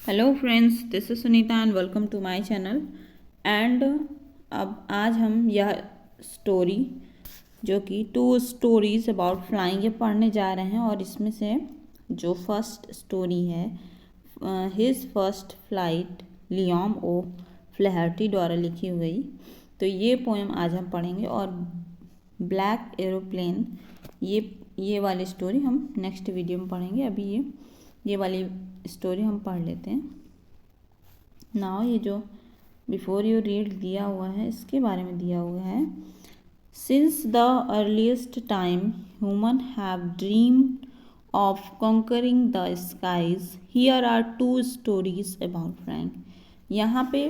Hello friends, this is Sunita and welcome to my channel. And अब आज हम यह स्टोरी जो कि 2 स्टोरीज अबाउट फ्लाइंग ये पढ़ने जा रहे हैं। और इसमें से जो फर्स्ट स्टोरी है हिज फर्स्ट फ्लाइट लियोम ओ फ्लैहर्टी द्वारा लिखी हुई, तो ये पोएम आज हम पढ़ेंगे। और ब्लैक एरोप्लेन ये वाली स्टोरी हम नेक्स्ट वीडियो में पढ़ेंगे। अभी ये वाली स्टोरी हम पढ़ लेते हैं। नाउ ये जो बिफोर यू रीड दिया हुआ है इसके बारे में दिया हुआ है। Since the earliest time human have dreamed of conquering the skies, here are 2 stories about flying. यहाँ पे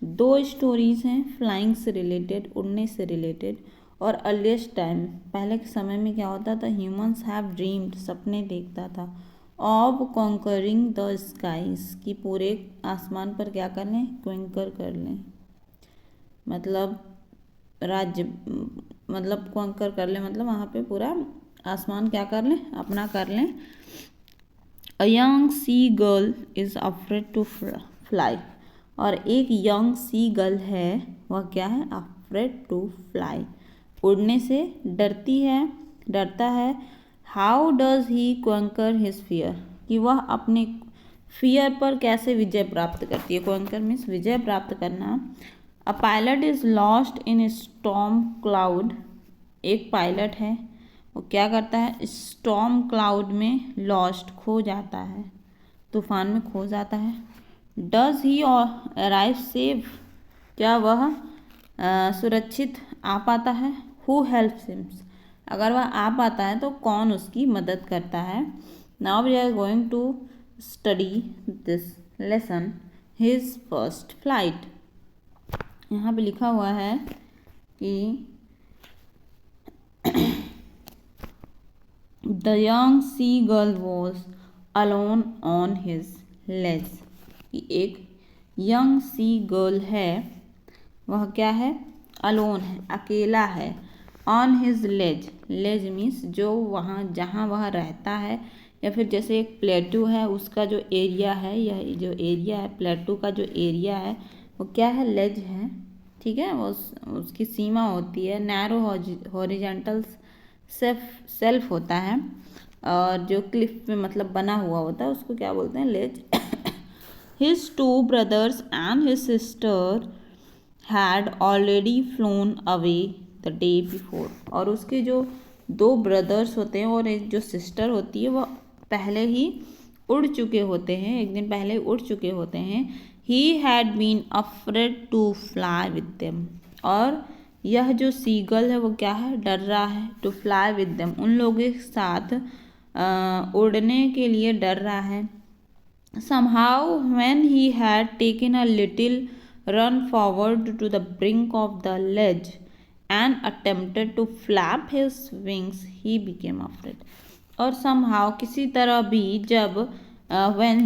2 स्टोरीज हैं फ्लाइंग से रिलेटेड, उड़ने से रिलेटेड। और अर्लीस्ट टाइम, पहले के समय में क्या होता था, ह्यूमन्स हैव ड्रीम्ड, सपने देखता था, ऑफ कॉन्करिंग द स्काईज, कि पूरे आसमान पर क्या कर लें, कॉन्कर कर लें, मतलब राज्य, मतलब कॉन्कर कर लें, मतलब वहाँ पे पूरा आसमान क्या कर लें, अपना कर लें। A young seagull is afraid to fly, और एक यंग सी गर्ल है, वह क्या है, अफ्रेड टू फ्लाई, उड़ने से डरता है। How does he conquer his fear, कि वह अपने फियर पर कैसे विजय प्राप्त करती है। कॉन्कर मीन्स विजय प्राप्त करना। A pilot is lost in storm cloud, एक पायलट है, वो क्या करता है, स्टॉर्म क्लाउड में लॉस्ट, खो जाता है, तूफान में खो जाता है। डज ही अराइव सेफ, क्या वह सुरक्षित आ पाता है। हु हेल्प्स हिम, अगर वह आ पाता है तो कौन उसकी मदद करता है। Now we are going to study this lesson, his first flight. यहाँ पे लिखा हुआ है कि the young seagull was alone on his ledge, कि एक यंग सी गर्ल है, वह क्या है, अलोन है, अकेला है, on his ledge, ledge means जो वहाँ जहाँ वह रहता है, या फिर जैसे एक प्लेटू है उसका जो एरिया है, यह जो एरिया है प्लेटू का जो एरिया है वो क्या है, लेज है, ठीक है। उसकी सीमा होती है, नैरो हॉरिजेंटल सेल्फ होता है, और जो क्लिफ पे मतलब बना हुआ होता है उसको क्या बोलते हैं, ledge. His 2 brothers and his sister had already flown away the day before, और उसके जो 2 ब्रदर्स होते हैं और एक जो सिस्टर होती है वह पहले ही उड़ चुके होते हैं, एक दिन पहले उड़ चुके होते हैं। He had been afraid to fly with them, और यह जो सीगल है वो क्या है, डर रहा है, टू फ्लाई विद देम, उन लोगों के साथ उड़ने के लिए डर रहा है। Somehow when he had taken a little run forward to the brink of the ledge and attempted to flap his wings, he became afraid. और somehow किसी तरह भी जब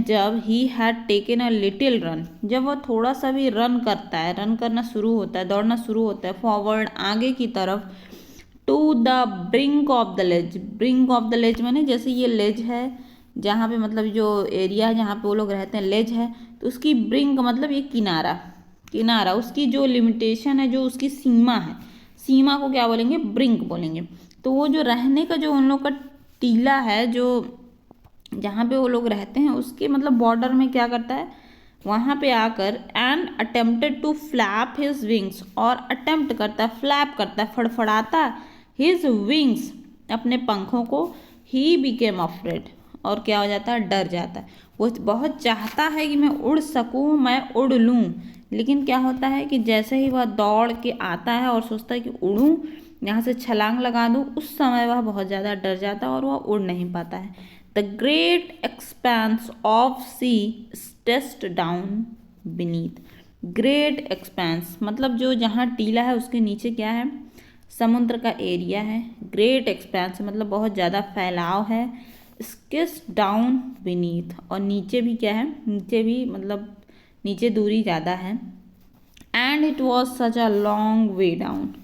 जब he had taken a little run, जब वह थोड़ा सा भी रन करता है, रन करना शुरू होता है, दौड़ना शुरू होता है, फॉरवर्ड आगे की तरफ, to the brink of the ledge, brink of the ledge माने जैसे ये लेज है जहाँ पे मतलब जो एरिया है जहाँ पे वो लोग रहते हैं, लेज है, तो उसकी ब्रिंक मतलब ये किनारा उसकी जो लिमिटेशन है, जो उसकी सीमा है, सीमा को क्या बोलेंगे, ब्रिंक बोलेंगे। तो वो जो रहने का जो उन लोग का टीला है, जो जहाँ पे वो लोग रहते हैं उसके मतलब बॉर्डर में क्या करता है, वहाँ पे आकर and attempted to flap his wings, और अटेम्प्ट करता है, फ्लैप करता है, फड़फड़ाता हिज विंग्स, अपने पंखों को। ही बिकेम अफ्रेड, और क्या हो जाता है, डर जाता है। वो बहुत चाहता है कि मैं उड़ सकूं, मैं उड़ लूं, लेकिन क्या होता है कि जैसे ही वह दौड़ के आता है और सोचता है कि उड़ूं, यहाँ से छलांग लगा दूं, उस समय वह बहुत ज़्यादा डर जाता है और वह उड़ नहीं पाता है। The great expanse of sea stretched down beneath, great expanse मतलब जो जहाँ टीला है उसके नीचे क्या है, समुद्र का एरिया है। ग्रेट एक्सपेंस मतलब बहुत ज़्यादा फैलाव है। स्किस डाउन बीनीथ, और नीचे भी क्या है, नीचे भी मतलब नीचे दूरी ज़्यादा है। And it was such a long way down,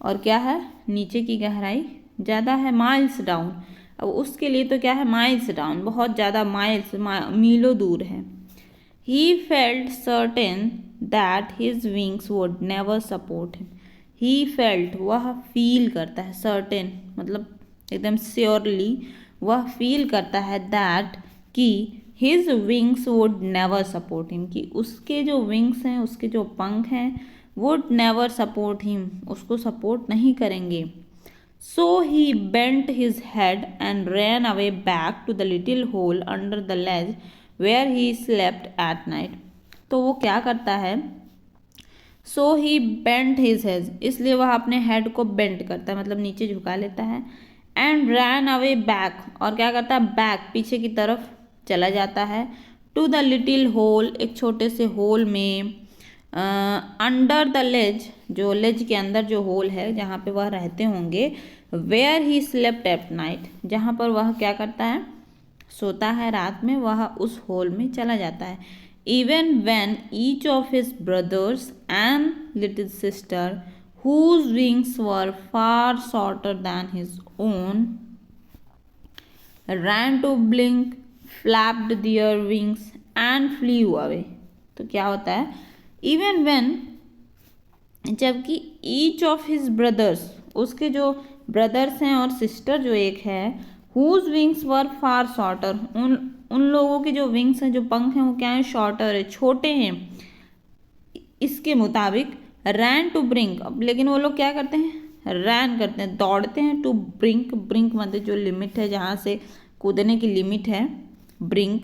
और क्या है, नीचे की गहराई ज़्यादा है, माइल्स डाउन। अब उसके लिए तो क्या है, माइल्स डाउन, बहुत ज़्यादा माइल्स मीलों दूर है। He felt certain that his wings would never support him. He felt, वह फील करता है, certain मतलब एकदम श्योरली वह फील करता है that कि his wings would never support him, कि उसके जो wings हैं, उसके जो पंख हैं, would never support him, उसको support नहीं करेंगे. So he bent his head and ran away back to the little hole under the ledge where he slept at night. तो वो क्या करता है, So he bent his head, इसलिए वह अपने हेड को बेंट करता है, मतलब नीचे झुका लेता है. And ran away back, और क्या करता है, बैक पीछे की तरफ चला जाता है. To the little hole, एक छोटे से होल में. अंडर द लेज, जो लेज के अंदर जो होल है जहाँ पे वह रहते होंगे. Where he slept at night, जहाँ पर वह क्या करता है, सोता है रात में, वह उस होल में चला जाता है. Even when each of his brothers and little sister whose wings were far shorter than his own ran to blink, flapped their wings and flew away. तो क्या होता है, इवन वेन, जबकि ईच ऑफ हिज ब्रदर्स, उसके जो brothers हैं और sister जो एक है, हुज विंग्स वर फार शॉर्टर, उन लोगों के जो विंग्स हैं, जो पंख हैं, वो क्या है, शॉर्टर है, छोटे हैं इसके मुताबिक. रैन टू ब्रिंक, अब लेकिन वो लोग क्या करते हैं, रैन करते हैं, दौड़ते हैं. टू ब्रिंक, ब्रिंक मतलब जो लिमिट है, जहाँ से कूदने की लिमिट है, ब्रिंक.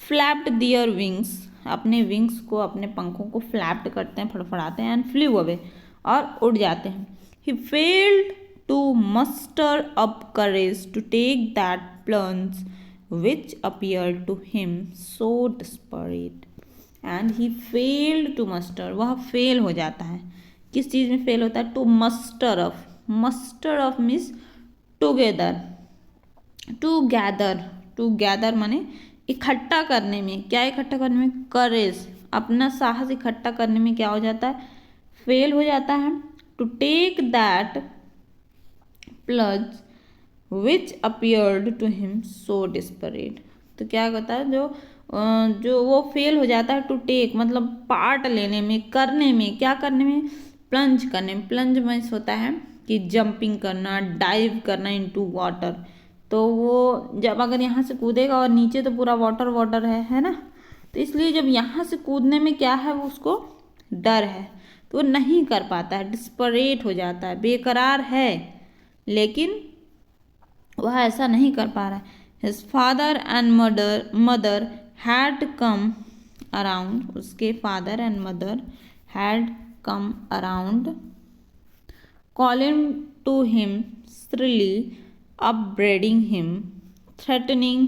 फ्लैप्ड दियर विंग्स, अपने विंग्स को, अपने पंखों को फ्लैप्ड करते हैं, फड़फड़ाते हैं. एंड फ्लू अवे, और उड़ जाते हैं. He failed to muster up courage to take that plunge which appeared to him so desperate. And he failed to muster, वह फेल हो जाता है. किस चीज़ में फेल होता है, to muster up. Muster up means together, to gather. To gather माने इकट्ठा करने में, क्या इकट्ठा करने में, करेज, अपना साहस इकट्ठा करने में क्या हो जाता है, फेल हो जाता है. To take that plunge which appeared to him so desperate. तो क्या होता है, जो वो फेल हो जाता है, टू टेक मतलब पार्ट लेने में, करने में, क्या करने में, प्लंज करने में. प्लंज मीन्स होता है कि जंपिंग करना, डाइव करना इनटू वाटर. तो वो जब अगर यहाँ से कूदेगा और नीचे तो पूरा वाटर वाटर है ना, तो इसलिए जब यहाँ से कूदने में क्या है, वो उसको डर है, तो वो नहीं कर पाता है, डिस्परेट हो जाता है, बेकरार है, लेकिन वह ऐसा नहीं कर पा रहा है. His father and mother had come around, उसके father and mother had come around, calling to him shrilly, upbraiding him, threatening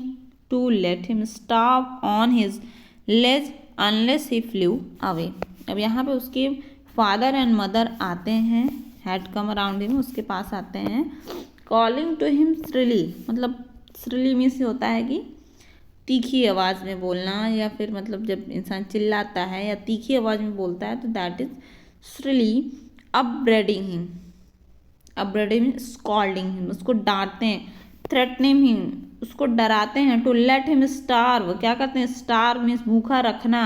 to let him starve on his ledge unless he flew away. अब यहाँ पे उसके father and mother आते हैं, had come around him, उसके पास आते हैं. Calling to him श्रीली, मतलब श्रीली मीन्स होता है कि तीखी आवाज़ में बोलना, या फिर मतलब जब इंसान चिल्लाता है या तीखी आवाज़ में बोलता है तो that is shrilly. Upbraiding him, upbraiding mean scolding him, उसको डांटते हैं. थ्रेटनिंग हिम, उसको डराते हैं. टू लेट हिम स्टार्व, क्या करते हैं, स्टार्व मीन्स भूखा रखना.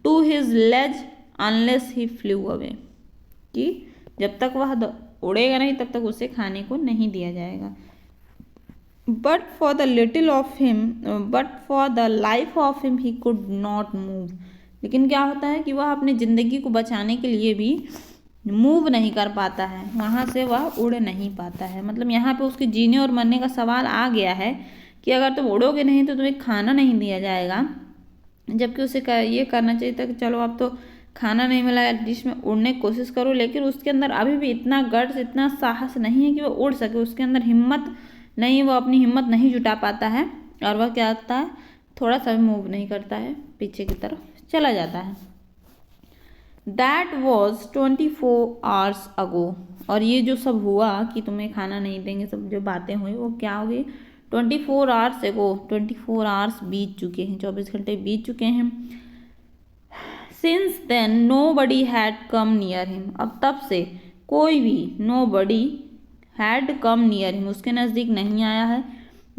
To his ledge unless he flew away, कि जब तक वह उड़ेगा नहीं तब तक उसे खाने को नहीं दिया जाएगा. But for the little of him, but for the life of him he could not move. लेकिन क्या होता है कि वह अपनी ज़िंदगी को बचाने के लिए भी मूव नहीं कर पाता है, वहाँ से वह उड़ नहीं पाता है. मतलब यहाँ पे उसके जीने और मरने का सवाल आ गया है कि अगर तुम उड़ोगे नहीं तो तुम्हें खाना नहीं दिया जाएगा. जबकि उसे ये करना चाहिए था कि चलो अब तो खाना नहीं मिला, एटलीस्ट में उड़ने की कोशिश करो. लेकिन उसके अंदर अभी भी इतना गट्स, इतना साहस नहीं है कि वह उड़ सके. उसके अंदर हिम्मत नहीं, वो अपनी हिम्मत नहीं जुटा पाता है, और वह क्या करता है, थोड़ा सा भी मूव नहीं करता है, पीछे की तरफ चला जाता है. That was 24 hours ago. और ये जो सब हुआ कि तुम्हें खाना नहीं देंगे, सब जो बातें हुई वो क्या हो गई, 24 hours ago. 24 hours बीत चुके हैं, 24 घंटे बीत चुके हैं. Since then nobody had come near him. अब तब से कोई भी, nobody had come near him, उसके नज़दीक नहीं आया है.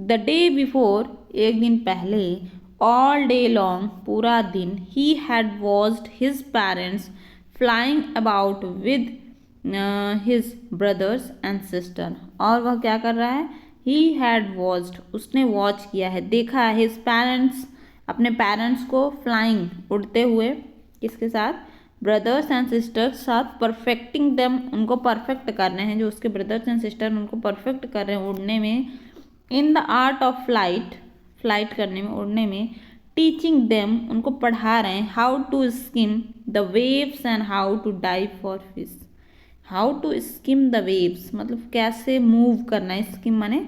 द डे बिफोर, एक दिन पहले. ऑल डे लॉन्ग, पूरा दिन, he had watched his parents flying about with his brothers and sister. और वह क्या कर रहा है? ही हैड वॉच्ड, उसने वॉच किया है, देखा है, हिज पेरेंट्स, अपने पेरेंट्स को, फ्लाइंग, उड़ते हुए, किसके साथ? ब्रदर्स एंड सिस्टर्स साथ, परफेक्टिंग देम, उनको परफेक्ट कर रहे हैं, जो उसके ब्रदर्स एंड सिस्टर उनको परफेक्ट कर रहे हैं उड़ने में, in the art of flight, flight करने में, उड़ने में, टीचिंग देम, उनको पढ़ा रहे हैं, how to skim the waves and how to dive for fish. How to skim the waves मतलब कैसे मूव करना है, स्किम माने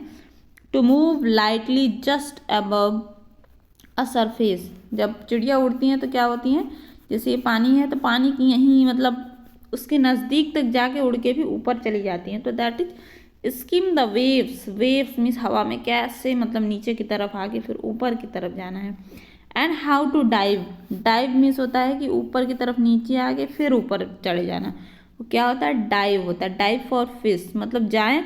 to move lightly just above a surface. जब चिड़िया उड़ती हैं तो क्या होती हैं, जैसे ये पानी है तो पानी की यहीं मतलब उसके नज़दीक तक जाके उड़ के भी ऊपर चली जाती हैं, तो that is scheme the waves. Waves means हवा में कैसे मतलब नीचे की तरफ आके फिर ऊपर की तरफ जाना है। And how to dive, dive means होता है कि ऊपर की तरफ नीचे आके फिर ऊपर चढ़े जाना, वो क्या होता है? डाइव होता है। डाइव फॉर फिश मतलब जाएं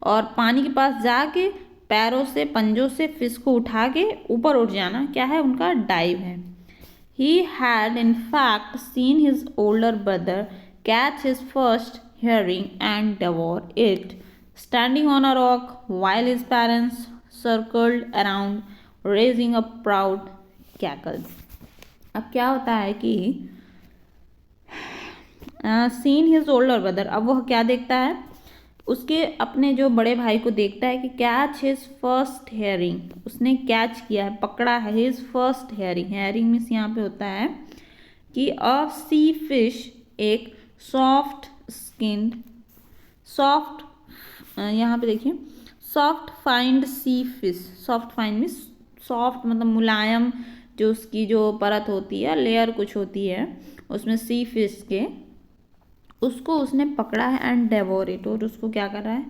और पानी के पास जाके पैरों से, पंजों से फिश को उठा के ऊपर उठ जाना, क्या है? उनका डाइव है। He had in fact seen his older brother catch his first herring and devour it, standing on a rock while his parents circled around, raising a proud cackle. अब क्या होता है कि सीन हिज ओल्डर ब्रदर, अब वह क्या देखता है? उसके अपने जो बड़े भाई को देखता है कि कैच हिज फर्स्ट हेयरिंग, उसने कैच किया है, पकड़ा है, his first herring. Herring means यहाँ पे होता है कि अ सी फिश, एक सॉफ्ट स्किन्ड, सॉफ्ट, यहाँ पे देखिए, soft finned sea fish, soft finned means soft मतलब मुलायम, जो उसकी जो परत होती है, लेयर कुछ होती है उसमें सी फिश के, उसको उसने पकड़ा है एंड डेवोर इट, और उसको क्या कर रहा है?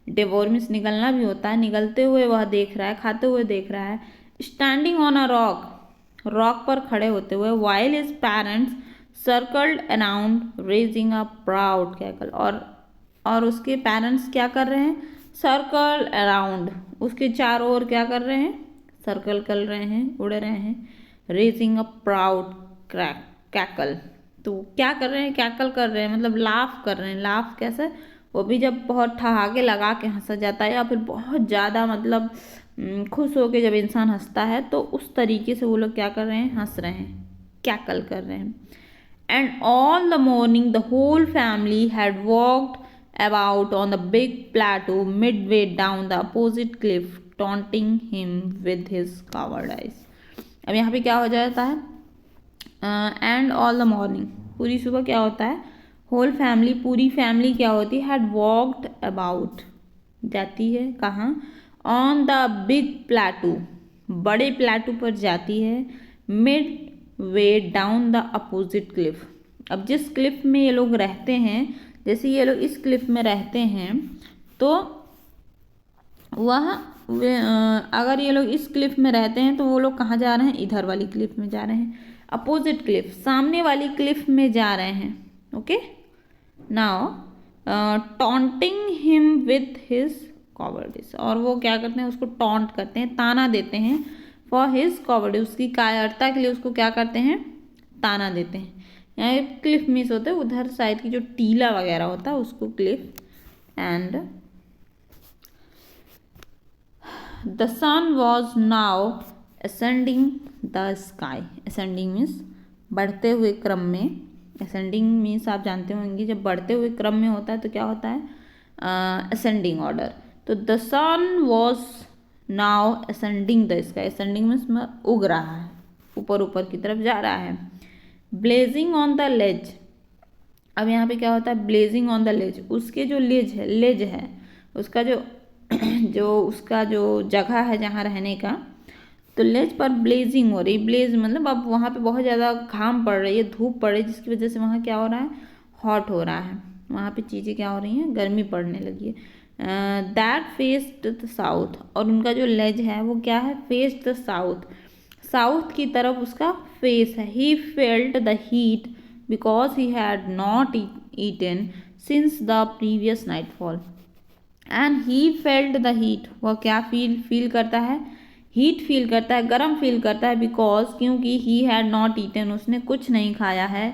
डेवोर मीन्स निगलना भी होता है, निगलते हुए वह देख रहा है, खाते हुए देख रहा है। Standing on a rock, rock पर खड़े होते हुए, while his parents circled around raising a proud cackle, और उसके पेरेंट्स क्या कर रहे हैं? सर्कल अराउंड, उसके चारों ओर क्या कर रहे हैं? सर्कल कर रहे हैं, उड़ रहे हैं, रेजिंग अ प्राउड कैकल, तो क्या कर रहे हैं? कैकल कर रहे हैं मतलब लाफ कर रहे हैं। लाफ कैसे? वो भी जब बहुत ठहाके लगा के हंसा जाता है या फिर बहुत ज़्यादा मतलब खुश होके जब इंसान हंसता है, तो उस तरीके से वो लोग क्या कर रहे हैं? हंस रहे हैं, कैकल कर रहे हैं। And all the morning the whole family had walked about on the big plateau midway down the opposite cliff, taunting him with his coward eyes. अब यहाँ पे क्या हो जाता है? एंड ऑल द मॉर्निंग, पूरी सुबह क्या होता है? होल फैमिली, पूरी फैमिली क्या होती है? हैड वॉक्ड अबाउट, जाती है कहाँ? ऑन द बिग प्लेटू, बड़े प्लेटू पर जाती है, mid way down the opposite Cliff. अब जिस क्लिफ में ये लोग रहते हैं, जैसे ये लोग इस क्लिफ में रहते हैं, तो वह अगर ये लोग इस क्लिफ में रहते हैं तो वो लोग कहाँ जा रहे हैं? इधर वाली क्लिफ में जा रहे हैं, अपोजिट क्लिफ, सामने वाली क्लिफ में जा रहे हैं। Okay, now taunting him with his cowardice, और वो क्या करते हैं? उसको टॉन्ट करते हैं, ताना देते हैं, फॉर हिज कॉवर्डिस, उसकी कायरता के लिए उसको क्या करते हैं? ताना देते हैं। यहाँ क्लिफ मिस होता है, उधर साइड की जो टीला वगैरह होता है उसको cliff. And the sun was now ascending the sky, ascending means बढ़ते हुए क्रम में, असेंडिंग मीन्स आप जानते होंगे जब बढ़ते हुए क्रम में होता है तो क्या होता है? Ascending order. तो the sun was now ascending the sky, ascending means उग रहा है, ऊपर ऊपर की तरफ जा रहा है। ब्लेजिंग ऑन द लेज, अब यहाँ पे क्या होता है? ब्लेजिंग ऑन द लेज, उसके जो लेज है उसका जो उसका जो जगह है जहाँ रहने का, तो लेज पर ब्लेजिंग हो रही। ब्लेज मतलब अब वहाँ पे बहुत ज़्यादा घाम पड़ रही है, धूप पड़ रही है, जिसकी वजह से वहाँ क्या हो रहा है? हॉट हो रहा है, वहाँ पे चीज़ें क्या हो रही हैं? गर्मी पड़ने लगी है। दैट फेस्ड द साउथ, और उनका जो लेज है वो क्या है? फेस्ड द साउथ, साउथ की तरफ उसका फेस है। He felt the heat because he had not eaten since the previous nightfall, and he felt the heat, वह क्या फील करता है? हीट फील करता है, गर्म फील करता है, बिकॉज क्योंकि ही हैड नॉट ईटन, उसने कुछ नहीं खाया है,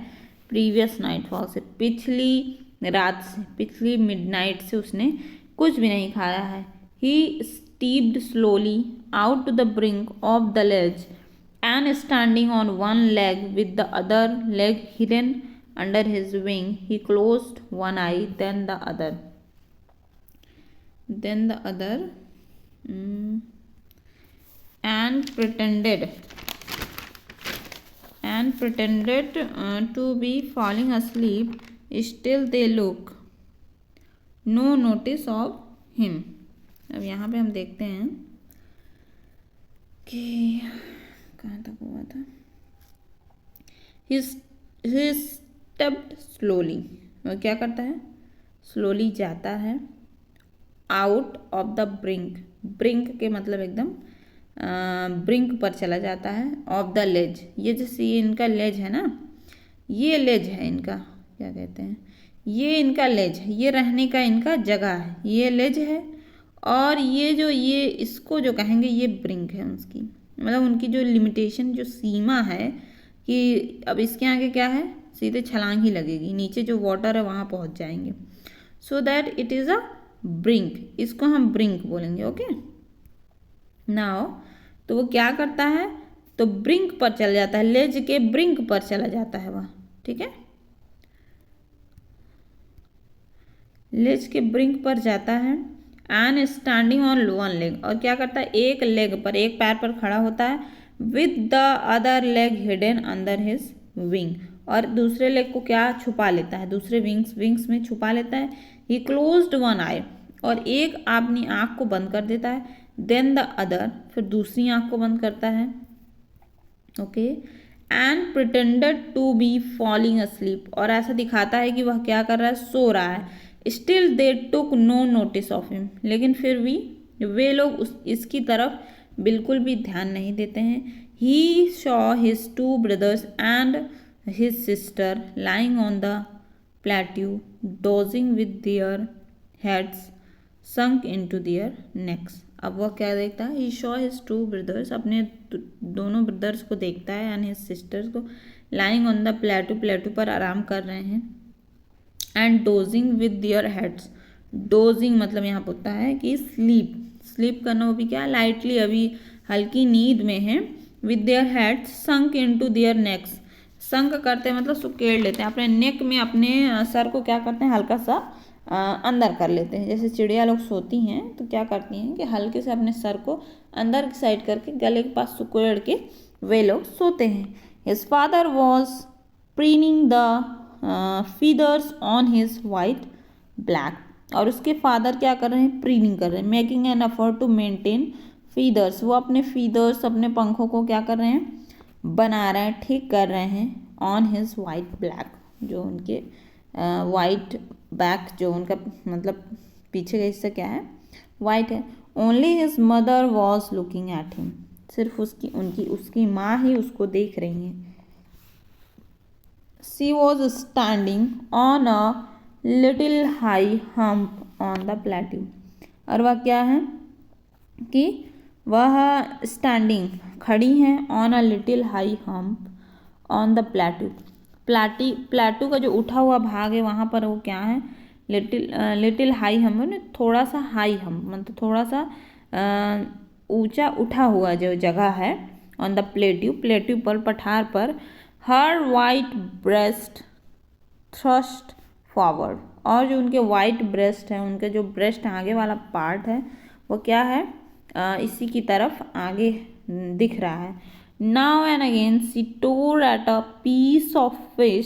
प्रीवियस नाइट फॉल से, पिछली रात से, पिछली मिडनाइट से उसने कुछ भी नहीं खाया है। He stepped slowly out to the brink of the ledge and standing on one leg with the other leg hidden under his wing, he closed one eye, then the other, and pretended to be falling asleep. Still they look no notice of him. अब यहाँ पे हम देखते हैं कि कहाँ तक हुआ था। He stepped slowly, वो क्या करता है, स्लोली जाता है, out of the brink, brink के मतलब एकदम ब्रिंक पर चला जाता है, ऑफ द लेज, ये जैसे ये इनका लेज है ना, ये लेज है इनका, क्या कहते हैं, ये इनका लेज है, ये रहने का इनका जगह है, ये लेज है, और ये जो ये इसको जो कहेंगे ये ब्रिंक है उसकी, मतलब उनकी जो लिमिटेशन, जो सीमा है कि अब इसके आगे क्या है, सीधे छलांग ही लगेगी, नीचे जो वाटर है वहाँ पहुँच जाएंगे, so that it is a brink, इसको हम ब्रिंक बोलेंगे। ओके, नाउ तो वो क्या करता है, तो ब्रिंक पर चला जाता है, लेज के ब्रिंक पर चला जाता है वह, ठीक है, लेज के ब्रिंक पर जाता है, and standing on one leg, और क्या करता है, एक लेग पर, एक पैर पर खड़ा होता है, with the other leg hidden under his wing, और दूसरे लेग को क्या छुपा लेता है, दूसरे विंग्स में छुपा लेता है। ही क्लोज्ड वन आई, और एक अपनी आँख को बंद कर देता है, देन द अदर, फिर दूसरी आँख को बंद करता है, okay, and pretended to be falling asleep, और ऐसा दिखाता है कि वह क्या कर रहा है, सो रहा है। Still they took no notice of him, लेकिन फिर भी वे लोग इसकी तरफ बिल्कुल भी ध्यान नहीं देते हैं। He saw his two brothers and his sister lying on the plateau, dozing with their heads sunk into their necks. अब वह क्या देखता है, he saw his two brothers, अपने दोनों ब्रदर्स को देखता है, and his sisters को, lying on the plateau, plateau पर आराम कर रहे हैं, and dozing with their heads, dozing मतलब यहाँ पर होता है कि स्लीप करना, वो भी क्या, लाइटली, अभी हल्की नींद में है, with their heads sunk into their necks, संक करते हैं मतलब सुकेड़ लेते हैं, अपने नेक में अपने सर को क्या करते हैं, हल्का सा अंदर कर लेते हैं, जैसे चिड़िया लोग सोती हैं तो क्या करती हैं कि हल्के से अपने सर को अंदर की साइड करके गले के पास सुकेड़ के वे लोग सोते हैं। His father was preening the feathers on his white black, और उसके फादर क्या कर रहे हैं, प्रीनिंग कर रहे हैं, making an effort to maintain feathers, वो अपने फीदर्स, अपने पंखों को क्या कर रहे हैं, बना रहे हैं, ठीक कर रहे हैं, ऑन हिज वाइट ब्लैक, जो उनके वाइट बैक, जो उनका मतलब पीछे का हिस्सा क्या है, वाइट है। Only his mother was looking at him, सिर्फ उसकी माँ ही उसको देख रही हैं। She was standing on a little high hump on the plateau, और वह क्या है कि वह स्टैंडिंग, खड़ी हैं, on a little high hump on the plateau का जो उठा हुआ भाग है वहाँ पर वो क्या है, लिटिल हाई हम्प, थोड़ा सा हाई हम्प मतलब थोड़ा सा ऊंचा उठा हुआ जो जगह है, ऑन द प्लेट्यू पर, पठार पर, हर वाइट ब्रेस्ट थ्रस्ट फॉरवर्ड, और जो उनके वाइट ब्रेस्ट है, उनके जो ब्रेस्ट आगे वाला पार्ट है वो क्या है, इसी की तरफ आगे दिख रहा है। Now and again she tore at a piece of fish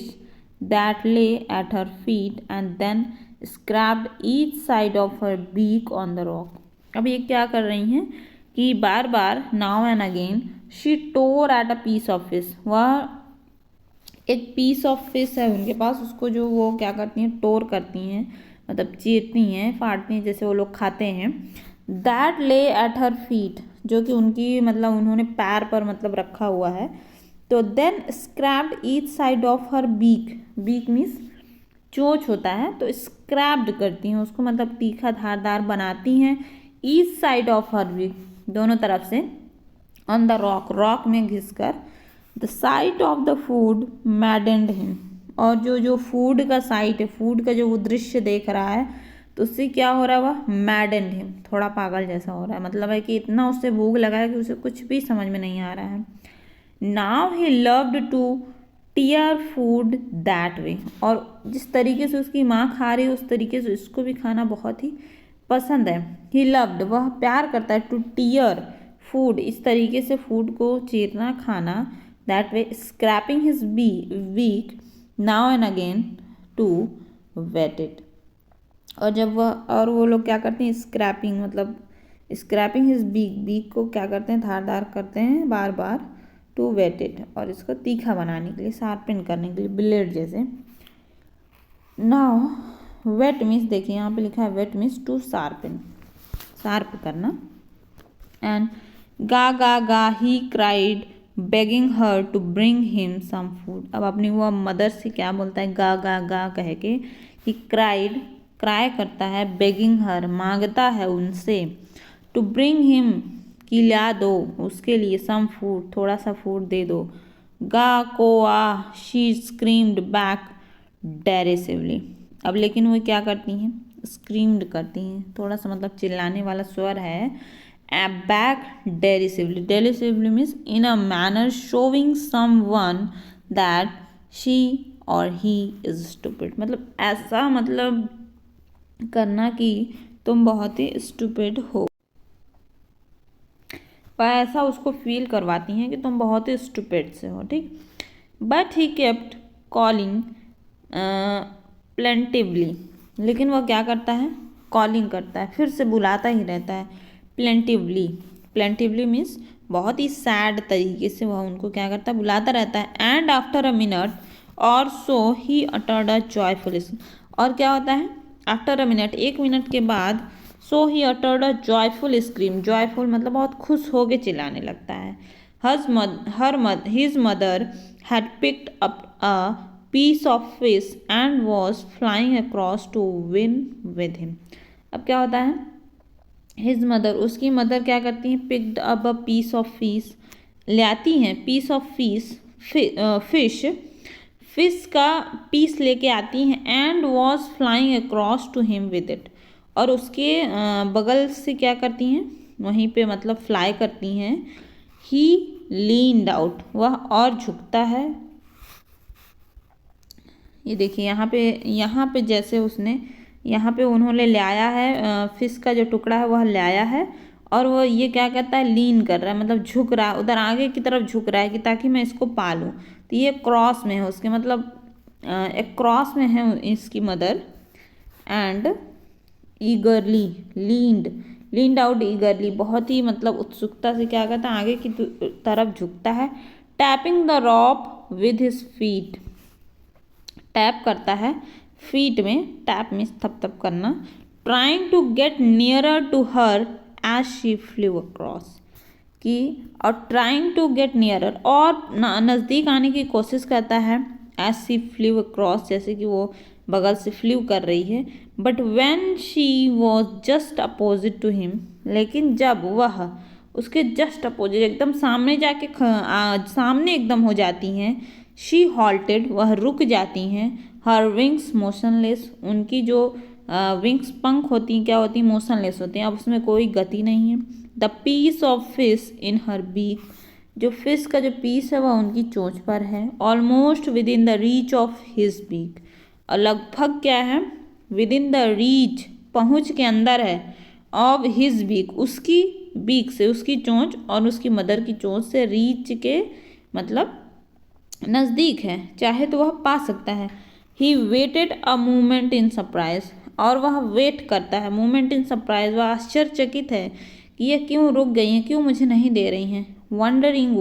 that lay at her feet and then scraped each side of her beak on the rock. अब ये क्या कर रही हैं कि बार बार, now and again, she tore at a piece of fish, वह एक पीस ऑफ फिश है उनके पास, उसको जो वो क्या करती हैं, टोर करती हैं, मतलब चीरती हैं, फाड़ती हैं, जैसे वो लोग खाते हैं। That lay at her feet, जो कि उनकी मतलब उन्होंने पैर पर मतलब रखा हुआ है। तो then scraped each side of her beak means चोंच होता है, तो स्क्रैप्ड करती हैं उसको, मतलब तीखा धारदार बनाती हैं, each side of her beak, दोनों तरफ से, ऑन द रॉक, रॉक में घिसकर। The sight of the food maddened him, और जो फूड का साइट है, फूड का जो वो दृश्य देख रहा है, तो उससे क्या हो रहा है, वह मैडेंड हिम, थोड़ा पागल जैसा हो रहा है। मतलब है कि इतना उससे भूख लगा है कि उसे कुछ भी समझ में नहीं आ रहा है। Now he loved to tear food that way, और जिस तरीके से उसकी माँ खा रही है उस तरीके से इसको भी खाना बहुत ही पसंद है। ही लव्ड, वह प्यार करता है, टू टीयर फूड, इस तरीके से फूड को चीरना, खाना, that way, scraping his beak now and again to whet it. और जब वह, और वो लोग क्या करते हैं, स्क्रैपिंग मतलब स्क्रैपिंग हिज बीक, बीक को क्या करते हैं, धार करते हैं बार बार, टू वेट इट, और इसको तीखा बनाने के लिए, शार्पन करने के लिए, ब्लेड जैसे। नाउ वेट मीन्स, देखिए यहाँ पे लिखा है whet means to sharpen, sharp करना। एंड गा he cried begging her to bring him some food, अब अपनी वो मदर से क्या बोलता है, गा कह के। ही क्राइड, क्राई करता है, बेगिंग हर, मांगता है उनसे, टू ब्रिंग हिम, कि ला दो उसके लिए, सम फूड, थोड़ा सा फूड दे दो। गा को आ, शी स्क्रीम्ड बैक डेरिसिवली, अब लेकिन वो क्या करती हैं, स्क्रीम्ड करती हैं, थोड़ा सा मतलब चिल्लाने वाला स्वर है। Back derisively, derisively means in a manner showing someone that she और ही इज स्टूपिड, मतलब ऐसा मतलब करना कि तुम बहुत ही स्टूपिड हो, पर ऐसा उसको फील करवाती हैं कि तुम बहुत ही स्टूपिड से हो, ठीक। But he kept calling plaintively, लेकिन वह क्या करता है, कॉलिंग करता है, फिर से बुलाता ही रहता है, प्लेंटिवली, प्लेंटिवली मीन्स बहुत ही सैड तरीके से वह उनको क्या करता है, बुलाता रहता है। एंड आफ्टर अ मिनट और सो ही अटर्ड अ जॉयफुल, और क्या होता है, आफ्टर अ मिनट, 1 मिनट के बाद, so he uttered a joyful scream, joyful मतलब बहुत खुश होके चिल्लाने लगता है। His mother had picked up a piece of fish and was flying across to win with him, अब क्या होता है, हिज मदर, उसकी मदर क्या करती हैं, picked up a piece of fish, ले आती हैं, पीस ऑफ फिश, फिश का पीस लेके आती हैं, and was flying across to him with it, और उसके बगल से क्या करती हैं, वहीं पे मतलब फ्लाई करती हैं। ही लीन्ड आउट, वह और झुकता है, ये देखिए यहाँ पे जैसे उसने, यहाँ पे उन्होंने ले आया है, फिश का जो टुकड़ा है वह ले आया है, और वो ये क्या कहता है, लीन कर रहा है, मतलब झुक रहा है, उधर आगे की तरफ झुक रहा है कि ताकि मैं इसको पालूं, तो ये क्रॉस में है उसके, मतलब एक क्रॉस में है इसकी मदर। एंड ईगरली लीन्ड आउट ईगरली, बहुत ही मतलब उत्सुकता से क्या करता है, आगे की तरफ झुकता है। Tapping the rope with his feet, tap करता है फीट में, टैप मीन्स थप करना। Trying to get nearer to her as she flew across, कि और ट्राइंग टू गेट नियरर, और नज़दीक आने की कोशिश करता है, एज शी फ्लू अक्रॉस, जैसे कि वो बगल से फ्लू कर रही है। But when she was just opposite to him, लेकिन जब वह उसके जस्ट अपोजिट, एकदम सामने जाके सामने एकदम हो जाती हैं, शी हॉल्टेड, वह रुक जाती हैं। हर विंग्स मोशनलेस, उनकी जो विंग्स पंख होती हैं क्या होती हैं, मोशनलेस होती हैं, अब उसमें कोई गति नहीं है। The piece of fish in her beak, जो फिश का जो पीस है वह उनकी चोंच पर है। Almost within the reach of his beak, और लगभग क्या है, विद इन द रीच, पहुँच के अंदर है, ऑफ हिज बीक, उसकी बीक से, उसकी चोंच और उसकी मदर की चोंच से, रीच के मतलब नज़दीक है, चाहे तो वह पा सकता है। He waited a moment in surprise, और वह वेट करता है, मोमेंट इन सरप्राइज, वह आश्चर्यचकित है कि ये क्यों रुक गई हैं, क्यों मुझे नहीं दे रही हैं। Wondering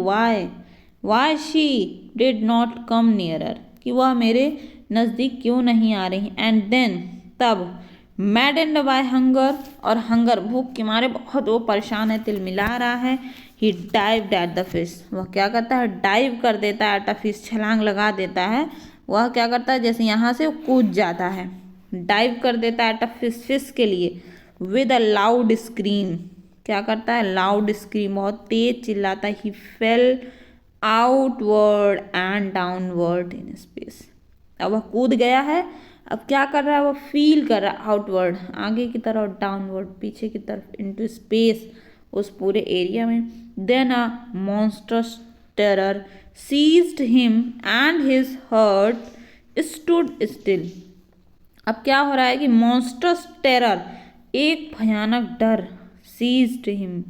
why she did not come nearer, कि वह मेरे नज़दीक क्यों नहीं आ रही। एंड देन, तब, मैडेंड बाय हंगर, और हंगर, भूख के मारे बहुत वो परेशान है, तिलमिला रहा है। ही डाइव्ड एट द फिश, वह क्या करता है, डाइव कर देता है, एट अ फिश, छलांग लगा देता है। वह क्या करता है, जैसे यहाँ से कूद जाता है, डाइव कर देता है एट अ फिश, फिश के लिए। विद अ लाउड स्क्रीम, क्या करता है, लाउड स्क्रीम, बहुत तेज चिल्लाता है। He fell outward and downward in space. अब वह कूद गया है, अब क्या कर रहा है, वो फील कर रहा है आउटवर्ड आगे की तरफ, डाउनवर्ड पीछे की तरफ, इनटू स्पेस उस पूरे एरिया में। Then a monstrous terror seized him and his heart stood still. अब क्या हो रहा है कि मॉन्स्टरस टेरर, एक भयानक डर, सीज्ड हिम,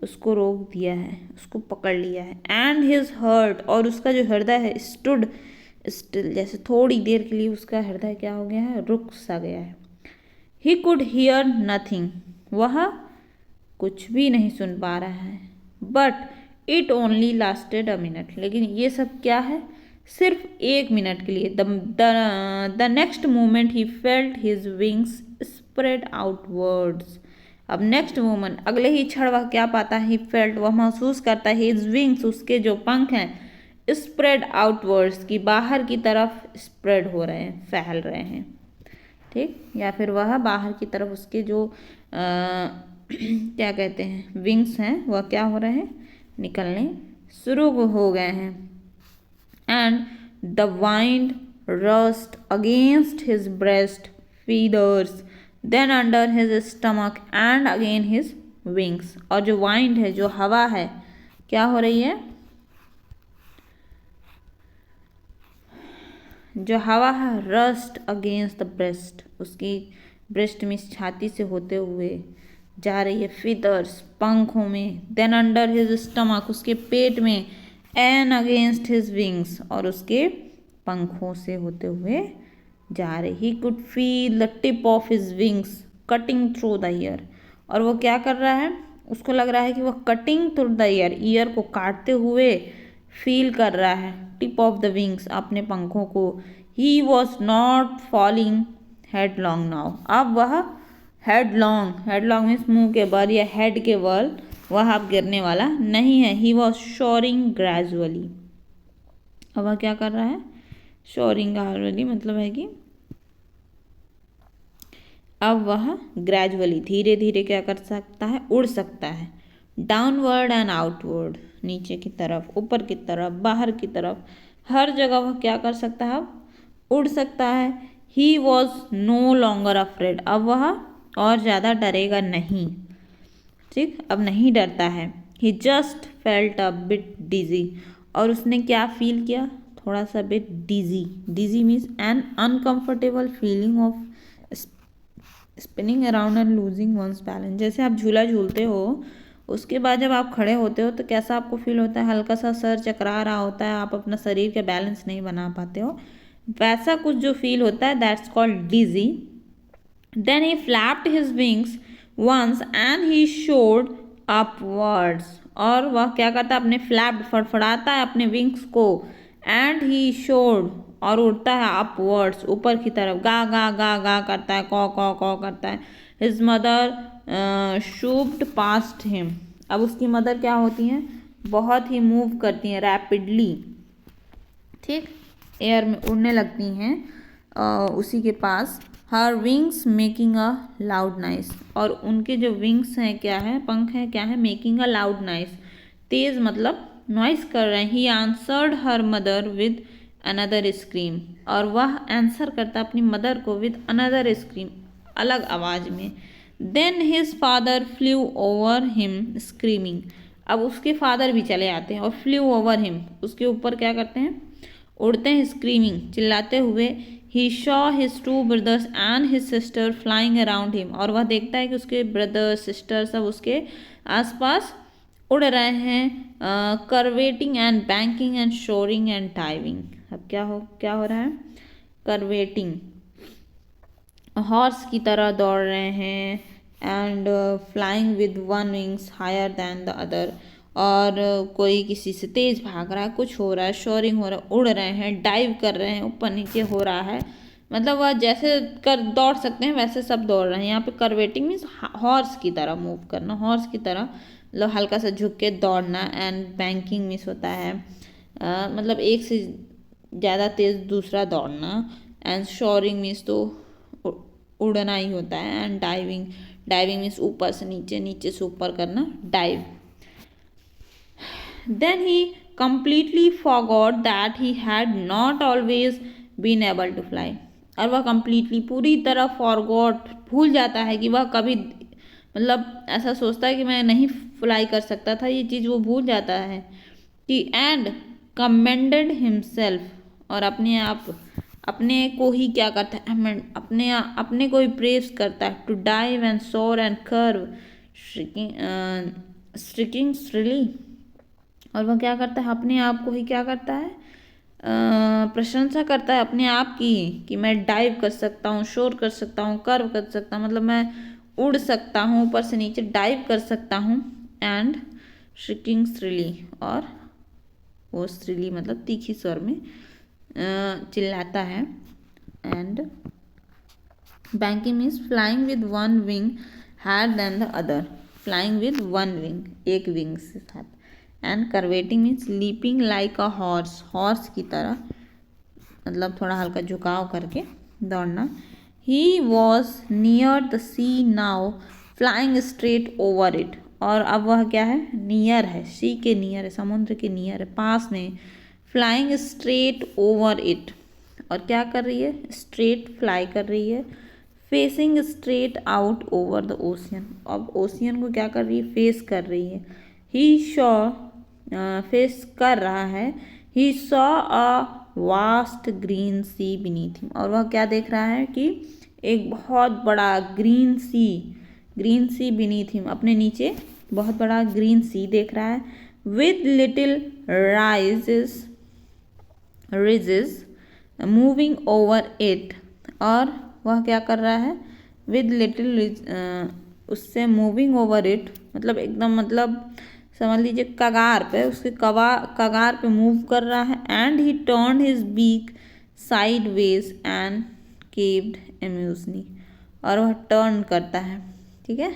उसको रोक दिया है, उसको पकड़ लिया है। एंड हिज हर्ट, और उसका जो हृदय है, स्टूड स्टिल, जैसे थोड़ी देर के लिए उसका हृदय क्या हो गया है, रुक सा गया है। ही कुड हियर नथिंग, वह कुछ भी नहीं सुन पा रहा है। But it only lasted a minute, लेकिन ये सब क्या है, सिर्फ 1 मिनट के लिए। The next moment he felt his wings spread outwards. अब नेक्स्ट मोमेंट, अगले ही क्षण वह क्या पाता है, ही फेल्ट, वह महसूस करता है, हिज विंग्स, उसके जो पंख हैं, स्प्रेड आउटवर्ड्स, की बाहर की तरफ स्प्रेड हो रहे हैं, फैल रहे हैं। ठीक, या फिर वह बाहर की तरफ उसके जो क्या कहते हैं, विंग्स हैं, वह क्या हो रहे हैं, निकलने शुरू हो गए हैं। And the wind rushed against his breast feathers, then under his stomach and again his wings. और जो वाइंड है, जो हवा है, क्या हो रही है, जो हवा है, रस्ट अगेंस्ट द ब्रेस्ट, उसकी ब्रेस्ट में, छाती से होते हुए जा रही है, फीदर्स, पंखों में, देन अंडर हिज स्टमक, उसके पेट में, एंड अगेंस्ट हिज विंग्स, और उसके पंखों से होते हुए जा रही। He could feel the tip of his wings cutting through the year, और वो क्या कर रहा है, उसको लग रहा है कि वह cutting through the year, year को काटते हुए फील कर रहा है, टिप ऑफ द विंग्स, अपने पंखों को। He was not falling headlong now, अब वह हेडलॉन्ग, हेडलॉन्ग मीन्स मुंह के बल या हेड के बल, वह अब गिरने वाला नहीं है। ही वॉज शोरिंग ग्रेजुअली, अब वह क्या कर रहा है, शोरिंग ग्रेजुअली मतलब है कि अब वह ग्रेजुअली, धीरे धीरे क्या कर सकता है, उड़ सकता है। डाउनवर्ड एंड आउटवर्ड, नीचे की तरफ, ऊपर की तरफ, बाहर की तरफ, हर जगह वह क्या कर सकता है, अब उड़ सकता है। He was no longer afraid, अब वह और ज़्यादा डरेगा नहीं। ठीक, अब नहीं डरता है। He just felt a bit dizzy, और उसने क्या फील किया, थोड़ा सा bit dizzy, dizzy means an uncomfortable feeling of spinning around and losing one's balance. जैसे आप झूला झूलते हो, उसके बाद जब आप खड़े होते हो तो कैसा आपको फील होता है, हल्का सा सर चकरा रहा होता है, आप अपना शरीर का बैलेंस नहीं बना पाते हो, वैसा कुछ जो फील होता है, that's called dizzy. Then he flapped his wings once and he soared upwards, और वह क्या करता है, अपने फ्लैप्ड, फड़फड़ाता है अपने विंग्स को, एंड ही शोड, और उड़ता है अपवर्ड्स, ऊपर की तरफ, गा गा गा गा करता है, कौ करता है। हिज मदर शूब्ड पास्ट हिम, अब उसकी मदर क्या होती हैं, बहुत ही मूव करती हैं, रैपिडली, ठीक, एयर में उड़ने लगती हैं उसी के पास। Her wings making a loud noise, और उनके जो विंग्स हैं, क्या है, पंख हैं, क्या है, मेकिंग अ लाउड नाइस, तेज मतलब नॉइस कर रहे हैं। He answered her mother with another scream, और वह आंसर करता अपनी मदर को विद अनदर स्क्रीम, अलग आवाज़ में। Then his father flew over him screaming, अब उसके फादर भी चले आते हैं और फ्ल्यू ओवर हिम, उसके ऊपर क्या करते हैं, उड़ते हैं, स्क्रीमिंग, चिल्लाते हुए। He saw his two brothers and his sister flying around him, और वह देखता है कि उसके ब्रदर सिस्टर सब उसके आसपास उड़ रहे हैं, curveting and banking and soaring and diving. अब क्या हो रहा है, करवेटिंग, हॉर्स की तरह दौड़ रहे हैं, and flying with one wings higher than the other, और कोई किसी से तेज भाग रहा है, कुछ हो रहा है, शोरिंग हो रहा है, उड़ रहे हैं, डाइव कर रहे हैं, ऊपर नीचे हो रहा है, मतलब वह जैसे कर दौड़ सकते हैं वैसे सब दौड़ रहे हैं। यहाँ पे करवेटिंग मीन्स हॉर्स की तरह मूव करना, हॉर्स की तरह मतलब हल्का सा झुक के दौड़ना। एंड बैंकिंग मीन्स होता है मतलब एक से ज़्यादा तेज़ दूसरा दौड़ना। एंड शोरिंग मीन्स तो उड़ना ही होता है। एंड डाइविंग, डाइविंग मीन्स ऊपर से नीचे, नीचे से ऊपर करना, dive. Then he completely forgot that he had not always been able to fly। और वह completely पूरी तरह forgot भूल जाता है कि वह कभी मतलब ऐसा सोचता है कि मैं नहीं फ्लाई कर सकता था, ये चीज़ वो भूल जाता है कि एंड commended himself और अपने को ही क्या करता है, अपने को ही प्रेस करता है, टू डाइव एंड सोर एंड कर्व स्ट्रिकिंग श्रीली। और वह क्या करता है, अपने आप को ही क्या करता है, प्रशंसा करता है अपने आप की कि मैं डाइव कर सकता हूँ, शोर कर सकता हूँ, कर्व कर सकता हूँ, मतलब मैं उड़ सकता हूँ, ऊपर से नीचे डाइव कर सकता हूँ। एंड श्रिकिंग श्रीली और वो श्रीली मतलब तीखी स्वर में चिल्लाता है। And banking means flying with one wing higher than the other, flying with one wing, एक विंग से साथ। And curveting means leaping like a horse, horse की तरह मतलब थोड़ा हल्का झुकाव करके दौड़ना। He was near the sea now flying straight over it. और अब वह क्या है, नियर है, सी के नियर है, समुद्र के नियर है, पास में। फ्लाइंग स्ट्रेट ओवर इट और क्या कर रही है, स्ट्रेट फ्लाई कर रही है। Facing straight out over the ocean, अब ओशियन को क्या कर रही है, फेस कर रही है। ही शॉ फेस कर रहा है। He saw a vast green sea beneath him, और वह क्या देख रहा है कि एक बहुत बड़ा ग्रीन सी बीनीथ हिम, अपने नीचे बहुत बड़ा ग्रीन सी देख रहा है। With little ridges moving over it, और वह क्या कर रहा है, विद लिटिल उससे मूविंग ओवर इट मतलब एकदम मतलब समझ लीजिए कगार पे, उसके कगार पे मूव कर रहा है। And he turn his beak sideways and cawed amusedly, और वह टर्न करता है, ठीक है,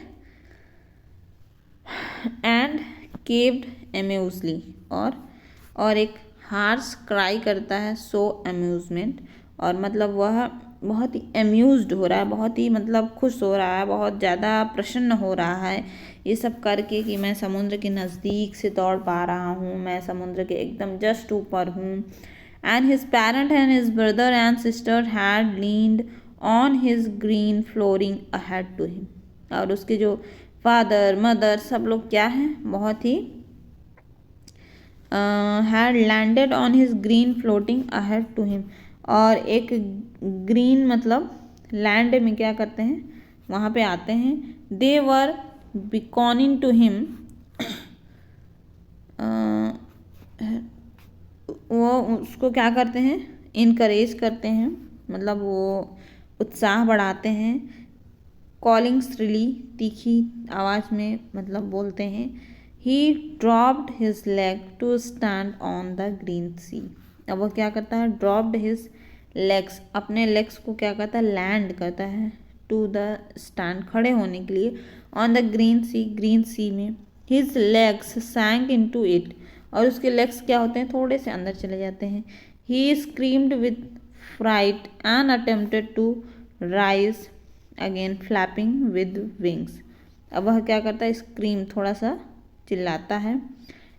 एंड केव्ड एम्यूजली और एक हार्श क्राई करता है, सो अम्यूजमेंट, और मतलब वह बहुत ही अम्यूज्ड हो रहा है, बहुत ही मतलब खुश हो रहा है, बहुत ज़्यादा प्रसन्न हो रहा है ये सब करके कि मैं समुद्र के नज़दीक से दौड़ पा रहा हूँ, मैं समुद्र के एकदम जस्ट ऊपर हूँ। And his parent and his brother and sister had leaned on his green flooring ahead to him, और उसके जो फादर मदर सब लोग क्या हैं, बहुत ही had landed on his green floating ahead to him, और एक ग्रीन मतलब लैंड में क्या करते हैं, वहाँ पे आते हैं। दे वर बिकॉनिंग टू हिम, वो उसको क्या करते हैं, इनकरेज करते हैं, मतलब वो उत्साह बढ़ाते हैं। कॉलिंग श्रीली तीखी आवाज़ में मतलब बोलते हैं। He dropped his leg to stand on the green sea, अब वो क्या करता है, ड्रॉप्ड हिज लेग्स, अपने लेग्स को क्या करता है, लैंड करता है, टू द स्टैंड खड़े होने के लिए, ऑन द ग्रीन सी में। हिज लेग्स सैंक इनटू इट, और उसके लेग्स क्या होते हैं, थोड़े से अंदर चले जाते हैं। He screamed with fright and attempted to rise again flapping with wings, अब वह क्या करता है, स्क्रीम थोड़ा सा चिल्लाता है।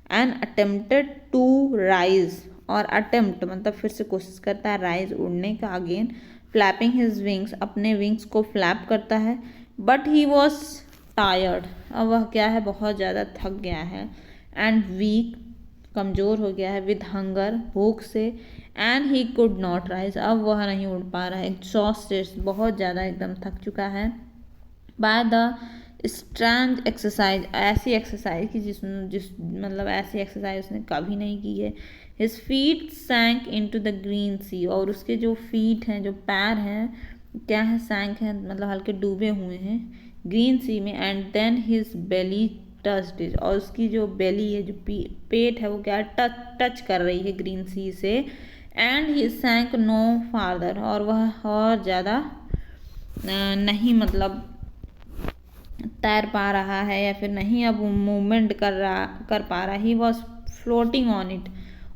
एंड अटेम्प्टेड टू राइज, और अटेम्प्ट मतलब फिर से कोशिश करता है, राइज उड़ने का, अगेन फ्लैपिंग हिज विंग्स अपने विंग्स को फ्लैप करता है। बट ही वॉज टायर्ड, अब वह क्या है, बहुत ज़्यादा थक गया है। एंड वीक कमज़ोर हो गया है, विद हंगर भूख से। And he could not rise, अब वह नहीं उड़ पा रहा है, एग्जॉस्टेड बहुत ज़्यादा एकदम थक चुका है। बाय द स्ट्रेंज एक्सरसाइज, ऐसी एक्सरसाइज की जिस मतलब ऐसी एक्सरसाइज उसने कभी नहीं की है। His feet sank into the green sea, और उसके जो फीट हैं, जो पैर हैं क्या है, सैंक हैं मतलब हल्के डूबे हुए हैं ग्रीन सी में। And then his belly touched it, और उसकी जो बेली है, जो पेट है, वो क्या टच कर रही है ग्रीन सी से। एंड ही सैंक नो फार्दर, और वह और ज़्यादा नहीं मतलब तैर पा रहा है या फिर नहीं अब मूवमेंट कर पा रहा। He was floating on it,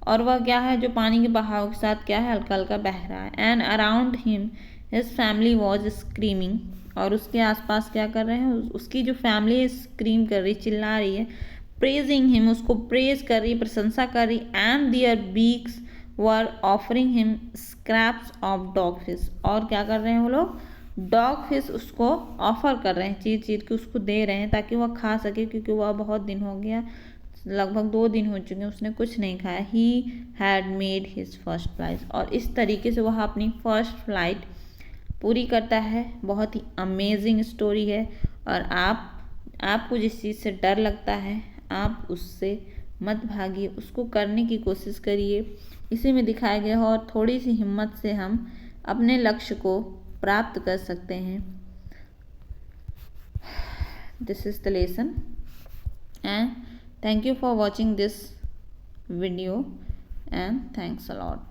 और वह क्या है, जो पानी के बहाव के साथ क्या है, हल्का हल्का बह रहा है। And around him his family was screaming, और उसके आसपास क्या कर रहे हैं, उसकी जो फैमिली है स्क्रीम कर रही, चिल्ला रही है, प्रेजिंग हिम, उसको प्रेज कर रही, प्रशंसा कर रही, and their beaks were offering him scraps of dogfish, और क्या कर रहे हैं वो लोग, डॉग फिश उसको ऑफर कर रहे हैं, चीर चीर के उसको दे रहे हैं ताकि वह खा सके, क्योंकि वह बहुत दिन हो गया, लगभग 2 दिन हो चुके हैं उसने कुछ नहीं खाया। He had made his first flight, और इस तरीके से वह अपनी फर्स्ट फ्लाइट पूरी करता है। बहुत ही अमेजिंग स्टोरी है, और आपको जिस चीज़ से डर लगता है आप उससे मत भागिए, उसको करने की कोशिश करिए। इसी में दिखाया गया है, और थोड़ी सी हिम्मत से हम अपने लक्ष्य को प्राप्त कर सकते हैं। This is the lesson, and thank you for watching this video, and thanks a lot.